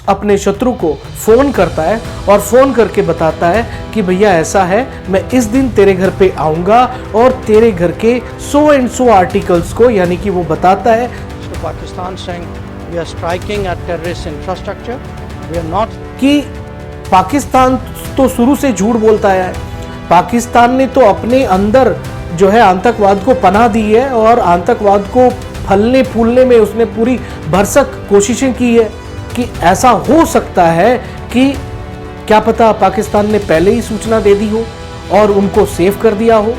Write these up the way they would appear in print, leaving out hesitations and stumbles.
अपने शत्रु को फ़ोन करता है और फ़ोन करके बताता है कि भैया ऐसा है, मैं इस दिन तेरे घर पे आऊँगा और तेरे घर के सो एंड सो आर्टिकल्स को, यानी कि वो बताता है Pakistan saying we are striking at terrorist infrastructure. We are not. कि पाकिस्तान तो शुरू से झूठ बोलता है। पाकिस्तान ने तो अपने अंदर जो है आतंकवाद को पनाह दी है और आतंकवाद को फलने फूलने में उसने पूरी भरसक कोशिशें की है कि ऐसा हो सकता है कि क्या पता पाकिस्तान ने पहले ही सूचना दे दी हो और उनको सेव कर दिया हो।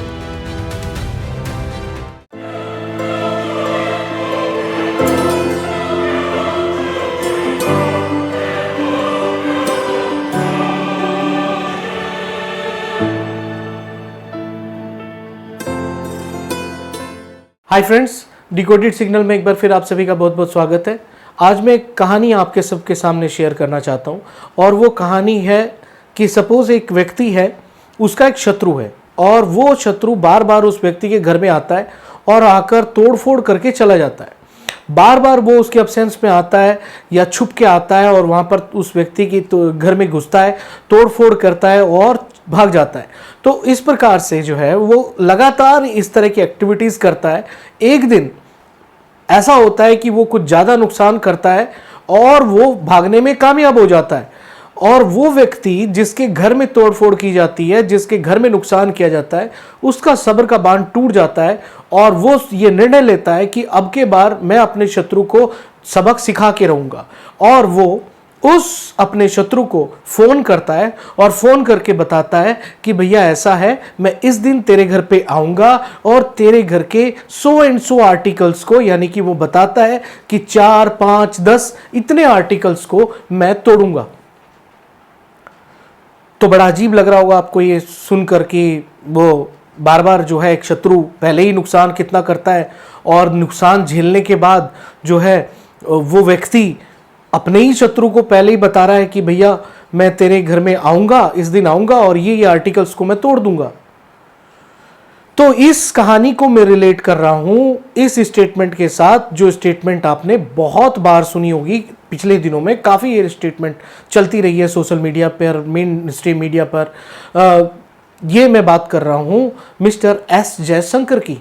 हाय फ्रेंड्स, डिकोडेड सिग्नल में एक बार फिर आप सभी का बहुत बहुत स्वागत है। आज मैं एक कहानी आपके सबके सामने शेयर करना चाहता हूँ और वो कहानी है कि सपोज एक व्यक्ति है, उसका एक शत्रु है और वो शत्रु बार बार उस व्यक्ति के घर में आता है और आकर तोड़फोड़ करके चला जाता है। बार बार वो उसके अब्सेंस में आता है या छुप के आता है और वहाँ पर उस व्यक्ति की तो घर में घुसता है, तोड़फोड़ करता है और भाग जाता है। तो इस प्रकार से जो है वो लगातार इस तरह की एक्टिविटीज़ करता है। एक दिन ऐसा होता है कि वो कुछ ज़्यादा नुकसान करता है और वो भागने में कामयाब हो जाता है और वो व्यक्ति जिसके घर में तोड़फोड़ की जाती है, जिसके घर में नुकसान किया जाता है, उसका सब्र का बांध टूट जाता है और वो ये निर्णय लेता है कि अब के बार मैं अपने शत्रु को सबक सिखा के रहूँगा और वो उस अपने शत्रु को फ़ोन करता है और फ़ोन करके बताता है कि भैया ऐसा है, मैं इस दिन तेरे घर पे आऊँगा और तेरे घर के सो एंड सो आर्टिकल्स को, यानी कि वो बताता है कि 4, 5, 10 इतने आर्टिकल्स को मैं तोड़ूंगा। तो बड़ा अजीब लग रहा होगा आपको ये सुनकर कि वो बार बार जो है एक शत्रु पहले ही नुकसान कितना करता है और नुकसान झेलने के बाद जो है वो व्यक्ति अपने ही शत्रु को पहले ही बता रहा है कि भैया मैं तेरे घर में आऊँगा, इस दिन आऊँगा और ये आर्टिकल्स को मैं तोड़ दूंगा। तो इस कहानी को मैं रिलेट कर रहा हूँ इस स्टेटमेंट के साथ, जो स्टेटमेंट आपने बहुत बार सुनी होगी। पिछले दिनों में काफ़ी ये स्टेटमेंट चलती रही है सोशल मीडिया पर, मेन स्ट्रीम मीडिया पर। ये मैं बात कर रहा हूँ मिस्टर एस जयशंकर की,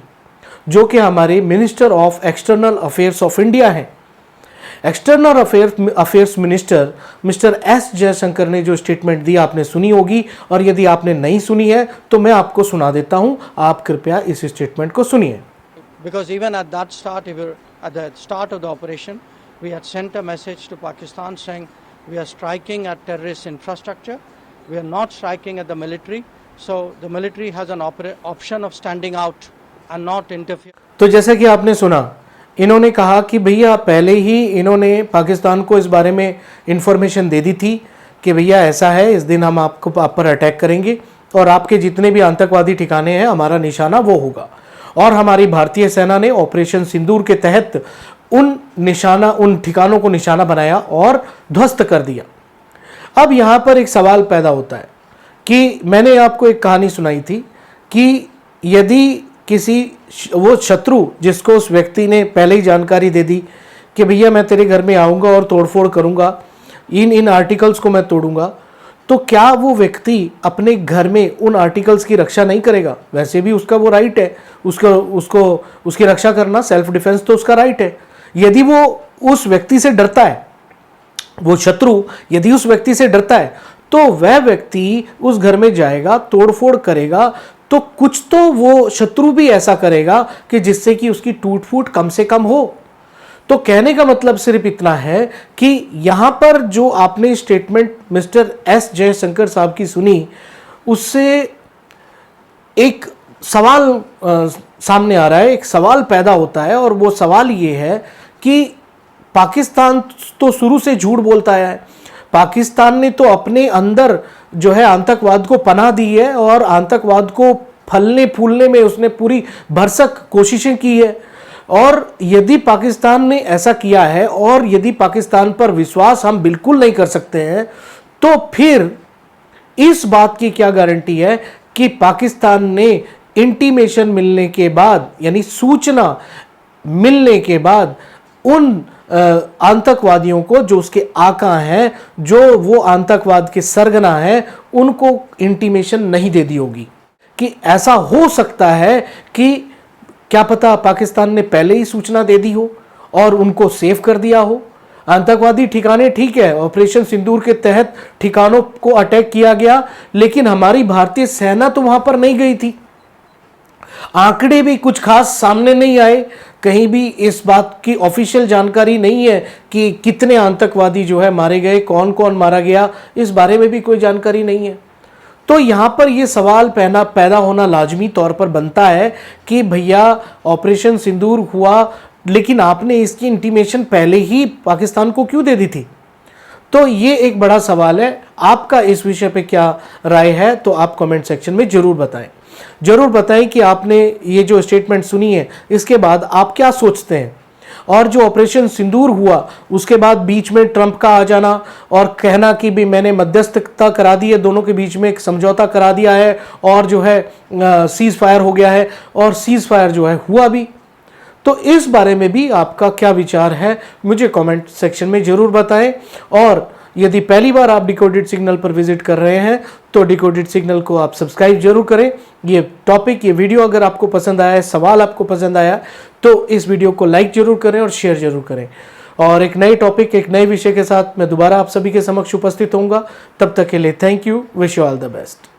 जो कि हमारे minister of external affairs of India हैं। External affairs minister mister S Jaishankar ने जो स्टेटमेंट दी आपने सुनी होगी और यदि आपने नहीं सुनी है तो मैं आपको सुना देता हूं, आप कृपया इस स्टेटमेंट को सुनिए। Because even at the start of the operation, we had sent a message to Pakistan saying we are striking at terrorist infrastructure. We are not striking at the military. So the military has an option of standing out and not interfere. तो जैसा कि आपने सुना, इन्होंने कहा कि भैया पहले ही इन्होंने पाकिस्तान को इस बारे में इंफॉर्मेशन दे दी थी कि भैया ऐसा है, इस दिन हम आप पर अटैक करेंगे और आपके जितने भी आतंकवादी ठिकाने हैं हमारा निशाना वो होगा। और हमारी भारतीय सेना ने ऑपरेशन सिंदूर के तहत उन ठिकानों को निशाना बनाया और ध्वस्त कर दिया। अब यहाँ पर एक सवाल पैदा होता है कि मैंने आपको एक कहानी सुनाई थी कि यदि किसी वो शत्रु जिसको उस व्यक्ति ने पहले ही जानकारी दे दी कि भैया मैं तेरे घर में आऊँगा और तोड़फोड़ करूँगा, इन आर्टिकल्स को मैं तोड़ूंगा, तो क्या वो व्यक्ति अपने घर में उन आर्टिकल्स की रक्षा नहीं करेगा? वैसे भी उसका वो राइट है, उसकी रक्षा करना, सेल्फ डिफेंस तो उसका राइट है। यदि वो उस व्यक्ति से डरता है, वो शत्रु यदि उस व्यक्ति से डरता है, तो वह व्यक्ति उस घर में जाएगा, तोड़फोड़ करेगा, तो कुछ तो वो शत्रु भी ऐसा करेगा कि जिससे कि उसकी टूट फूट कम से कम हो। तो कहने का मतलब सिर्फ इतना है कि यहां पर जो आपने स्टेटमेंट मिस्टर एस जयशंकर साहब की सुनी, उससे एक सवाल सामने आ रहा है, एक सवाल पैदा होता है और वो सवाल ये है कि पाकिस्तान तो शुरू से झूठ बोलता है। पाकिस्तान ने तो अपने अंदर जो है आतंकवाद को पनाह दी है और आतंकवाद को फलने फूलने में उसने पूरी भरसक कोशिशें की है। और यदि पाकिस्तान ने ऐसा किया है और यदि पाकिस्तान पर विश्वास हम बिल्कुल नहीं कर सकते हैं, तो फिर इस बात की क्या गारंटी है कि पाकिस्तान ने इंटीमेशन मिलने के बाद, यानी सूचना मिलने के बाद, उन आतंकवादियों को, जो उसके आका हैं, जो वो आतंकवाद के सरगना हैं, उनको इंटीमेशन नहीं दे दी होगी कि ऐसा हो सकता है कि क्या पता पाकिस्तान ने पहले ही सूचना दे दी हो और उनको सेव कर दिया हो। आतंकवादी ठिकाने, ठीक है, ऑपरेशन सिंदूर के तहत ठिकानों को अटैक किया गया, लेकिन हमारी भारतीय सेना तो वहां पर नहीं गई थी। आंकड़े भी कुछ खास सामने नहीं आए, कहीं भी इस बात की ऑफिशियल जानकारी नहीं है कि कितने आतंकवादी जो है मारे गए, कौन कौन मारा गया, इस बारे में भी कोई जानकारी नहीं है। तो यहां पर यह सवाल पैदा होना लाजमी तौर पर बनता है कि भैया ऑपरेशन सिंदूर हुआ, लेकिन आपने इसकी इंटीमेशन पहले ही पाकिस्तान को क्यों दे दी थी? तो ये एक बड़ा सवाल है। आपका इस विषय पे क्या राय है, तो आप कमेंट सेक्शन में जरूर बताएं। जरूर बताएं कि आपने ये जो स्टेटमेंट सुनी है इसके बाद आप क्या सोचते हैं। और जो ऑपरेशन सिंदूर हुआ उसके बाद बीच में ट्रंप का आ जाना और कहना कि भी मैंने मध्यस्थता करा दी है, दोनों के बीच में एक समझौता करा दिया है और जो है सीज फायर हो गया है, और सीज फायर जो है हुआ भी। तो इस बारे में भी आपका क्या विचार है, मुझे कमेंट सेक्शन में जरूर बताएं। और यदि पहली बार आप डिकोडेड सिग्नल पर विजिट कर रहे हैं तो डिकोडेड सिग्नल को आप सब्सक्राइब जरूर करें। ये टॉपिक, ये वीडियो अगर आपको पसंद आया है, सवाल आपको पसंद आया, तो इस वीडियो को लाइक जरूर करें और शेयर जरूर करें। और एक नई टॉपिक, एक नए विषय के साथ मैं दोबारा आप सभी के समक्ष उपस्थित होऊंगा। तब तक के लिए thank you, wish you all the best.